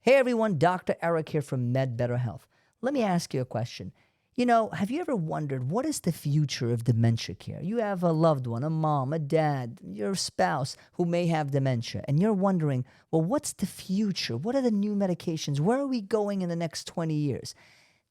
Hey everyone, Dr. Eric here from MedBetterHealth. Let me ask you a question. Have you ever wondered what is the future of dementia care? You have a loved one, a mom, a dad, your spouse who may have dementia, and you're wondering, well, what's the future? What are the new medications? Where are we going in the next 20 years?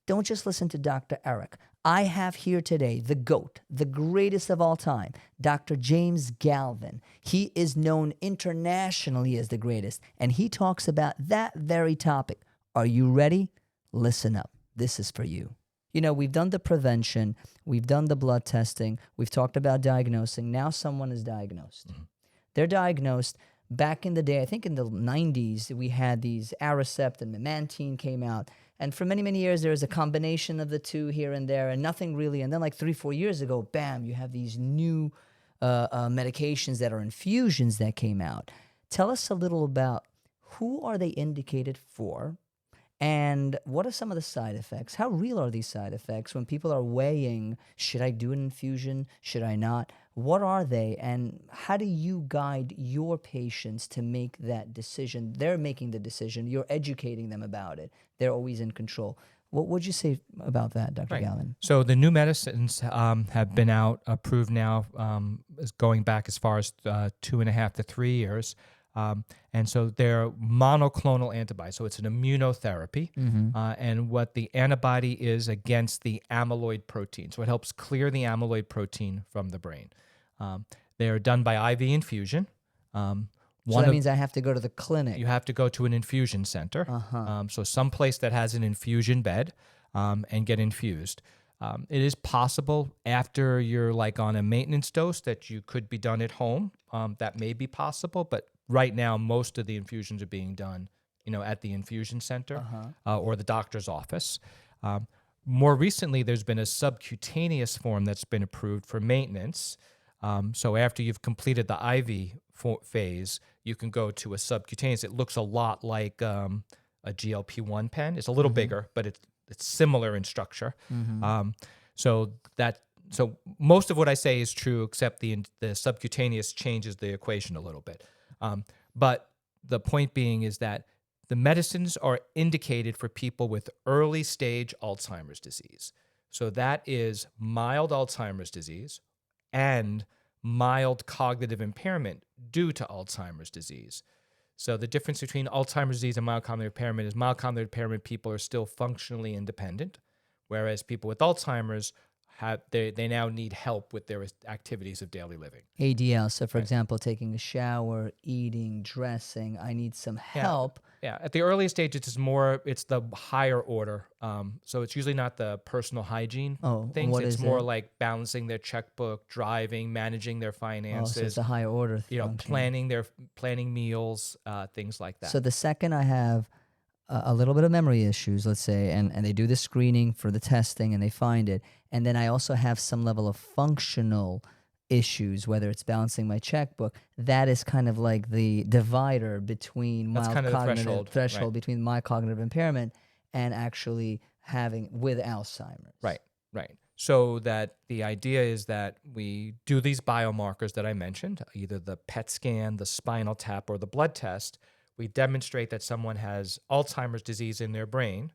Don't just listen to Dr. Eric. I have here today the GOAT, the greatest of all time, Dr. James Galvin. He is known internationally as the greatest, and he talks about that very topic. Are you ready? Listen up. This is for you. We've done the prevention, we've done the blood testing, we've talked about diagnosing. Now someone is diagnosed. They're diagnosed. Back in the day, I think in the 90s, we had these Aricept and memantine came out. And for many, many years, there was a combination of the two here and there and nothing really. And then like 3-4 years ago, bam, you have these new medications that are infusions that came out. Tell us a little about who are they indicated for and what are some of the side effects? How real are these side effects when people are weighing, should I do an infusion? Should I not? What are they? And how do you guide your patients to make that decision? They're making the decision. You're educating them about it. They're always in control. What would you say about that, Dr. Galvin? So the new medicines have been out, approved now, going back as far as 2.5 to 3 years. And so they're monoclonal antibodies. So it's an immunotherapy. And what the antibody is against the amyloid protein. So it helps clear the amyloid protein from the brain. They are done by IV infusion. So that means I have to go to the clinic. You have to go to an infusion center. So someplace that has an infusion bed and get infused. It is possible after you're like on a maintenance dose that you could be done at home. That may be possible, but right now most of the infusions are being done, at the infusion center or the doctor's office. More recently, there's been a subcutaneous form that's been approved for maintenance. So after you've completed the IV phase, you can go to a subcutaneous. It looks a lot like a GLP-1 pen. It's a little bigger, but it's similar in structure. So most of what I say is true, except the subcutaneous changes the equation a little bit. But the point being is that the medicines are indicated for people with early stage Alzheimer's disease. So that is mild Alzheimer's disease and mild cognitive impairment due to Alzheimer's disease. So the difference between Alzheimer's disease and mild cognitive impairment is mild cognitive impairment people are still functionally independent, whereas people with Alzheimer's they now need help with their activities of daily living. ADL. So for example, taking a shower, eating, dressing, I need some help. Yeah. At the earliest stage, it's the higher order. So it's usually not the personal hygiene things. It's more like balancing their checkbook, driving, managing their finances. So it's a higher order planning meals, things like that. So the second I have a little bit of memory issues, let's say, and they do the screening for the testing and they find it. And then I also have some level of functional issues, whether it's balancing my checkbook. That is kind of like the divider between threshold between my cognitive impairment and actually having with Alzheimer's. Right. So that the idea is that we do these biomarkers that I mentioned, either the PET scan, the spinal tap, or the blood test. We demonstrate that someone has Alzheimer's disease in their brain.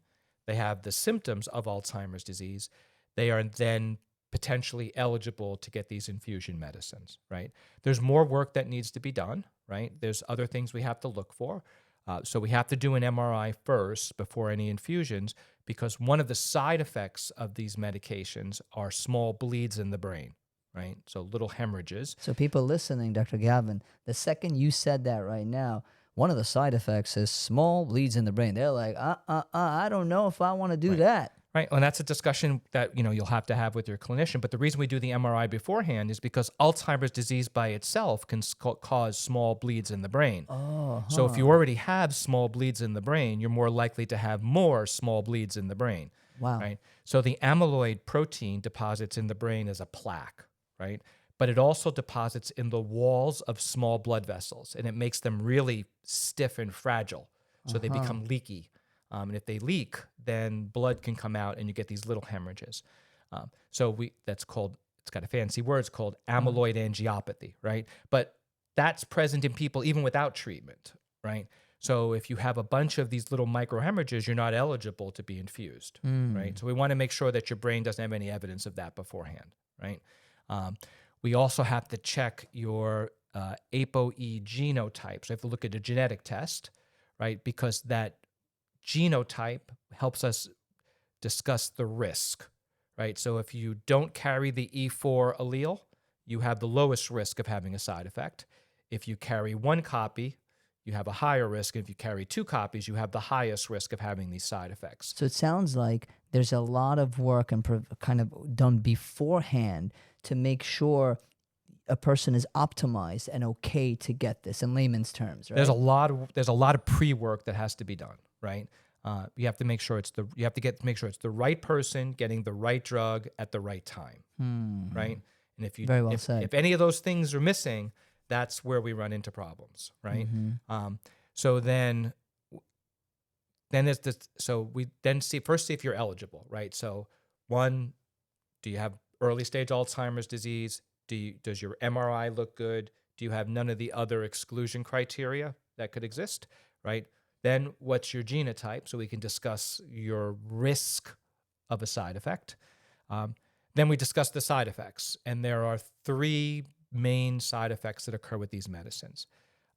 They have the symptoms of Alzheimer's disease. They are then potentially eligible to get these infusion medicines, right? There's more work that needs to be done, right? There's other things we have to look for. So we have to do an MRI first before any infusions, because one of the side effects of these medications are small bleeds in the brain, right? So little hemorrhages. So people listening, Dr. Galvin, the second you said that right now, one of the side effects is small bleeds in the brain. They're like, I don't know if I want to do that. Right. And that's a discussion that, you'll have to have with your clinician. But the reason we do the MRI beforehand is because Alzheimer's disease by itself can cause small bleeds in the brain. So if you already have small bleeds in the brain, you're more likely to have more small bleeds in the brain. Wow. Right. So the amyloid protein deposits in the brain as a plaque, right? But it also deposits in the walls of small blood vessels, and it makes them really stiff and fragile. So they become leaky. And if they leak, then blood can come out and you get these little hemorrhages. It's got a fancy word, it's called amyloid angiopathy, right? But that's present in people even without treatment, right? So if you have a bunch of these little microhemorrhages, you're not eligible to be infused, right? So we want to make sure that your brain doesn't have any evidence of that beforehand, right? We also have to check your APOE genotype. So we have to look at a genetic test, right? Because that genotype helps us discuss the risk, right? So if you don't carry the E4 allele, you have the lowest risk of having a side effect. If you carry one copy, you have a higher risk. If you carry two copies, you have the highest risk of having these side effects. So it sounds like there's a lot of work and kind of done beforehand to make sure a person is optimized and okay to get this in layman's terms, right? There's a lot of pre-work that has to be done, right? You have to make sure make sure it's the right person getting the right drug at the right time, right? And if any of those things are missing, that's where we run into problems, right? So then there's this. So we then see if you're eligible, right? So one, do you have early stage Alzheimer's disease? Does your MRI look good? Do you have none of the other exclusion criteria that could exist, right? Then what's your genotype? So we can discuss your risk of a side effect. Then we discuss the side effects. And there are three main side effects that occur with these medicines.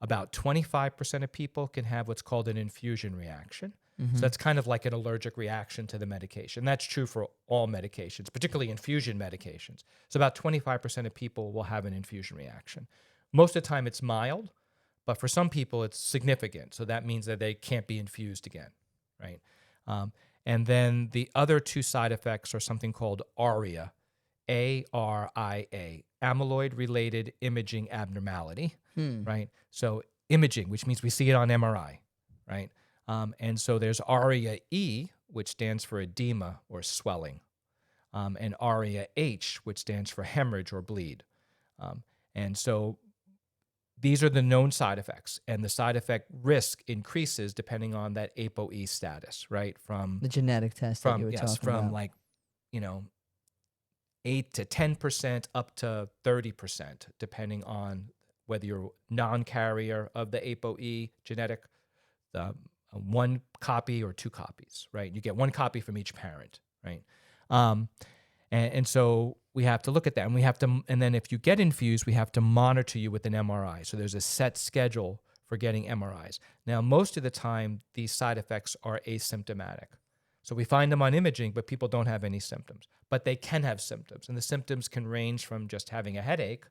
About 25% of people can have what's called an infusion reaction. So that's kind of like an allergic reaction to the medication. That's true for all medications, particularly infusion medications. So about 25% of people will have an infusion reaction. Most of the time it's mild, but for some people it's significant. So that means that they can't be infused again, right? And then the other two side effects are something called ARIA, ARIA, amyloid-related imaging abnormality, right? So imaging, which means we see it on MRI, right? And so there's ARIA-E, which stands for edema or swelling, and ARIA-H, which stands for hemorrhage or bleed. And so these are the known side effects, and the side effect risk increases depending on that APOE status, right? From the genetic test that you were talking about. From 8 to 10% up to 30%, depending on whether you're non-carrier of the APOE genetic, one copy or two copies, right? You get one copy from each parent, right? And so we have to look at that, and then if you get infused, we have to monitor you with an MRI. So there's a set schedule for getting MRIs. Now, most of the time, these side effects are asymptomatic. So we find them on imaging, but people don't have any symptoms. But they can have symptoms, and the symptoms can range from just having a headache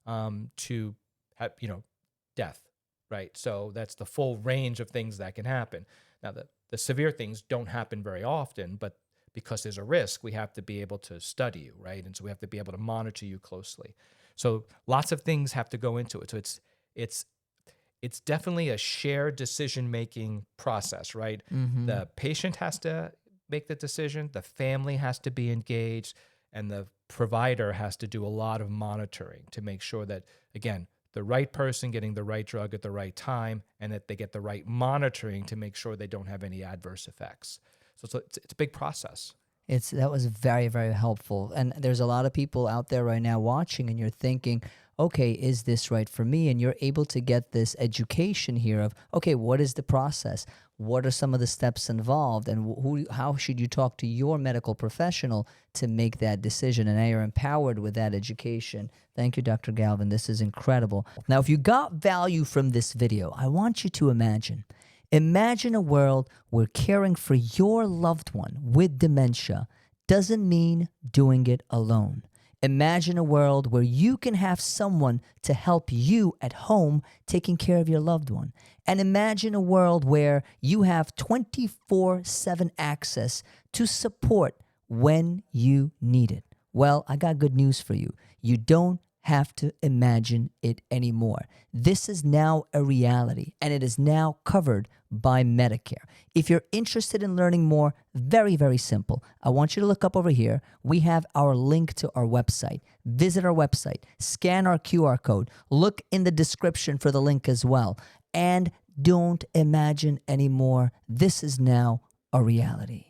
to death, right? So that's the full range of things that can happen. Now, the severe things don't happen very often, but because there's a risk, we have to be able to study you, right? And so we have to be able to monitor you closely. So lots of things have to go into it. So it's definitely a shared decision-making process, right? The patient has to make the decision, the family has to be engaged, and the provider has to do a lot of monitoring to make sure that, again, the right person getting the right drug at the right time, and that they get the right monitoring to make sure they don't have any adverse effects. So it's a big process. That was very, very helpful. And there's a lot of people out there right now watching, and you're thinking, okay, is this right for me? And you're able to get this education here of, okay, what is the process? What are some of the steps involved? And how should you talk to your medical professional to make that decision? And now you're empowered with that education. Thank you, Dr. Galvin. This is incredible. Now, if you got value from this video, I want you to imagine a world where caring for your loved one with dementia doesn't mean doing it alone. Imagine a world where you can have someone to help you at home taking care of your loved one. And imagine a world where you have 24/7 access to support when you need it. Well, I got good news for you. You don't have to imagine it anymore. This is now a reality, and it is now covered by Medicare. If you're interested in learning more, very, very simple. I want you to look up over here. We have our link to our website. Visit our website, scan our QR code, look in the description for the link as well, and don't imagine anymore. This is now a reality.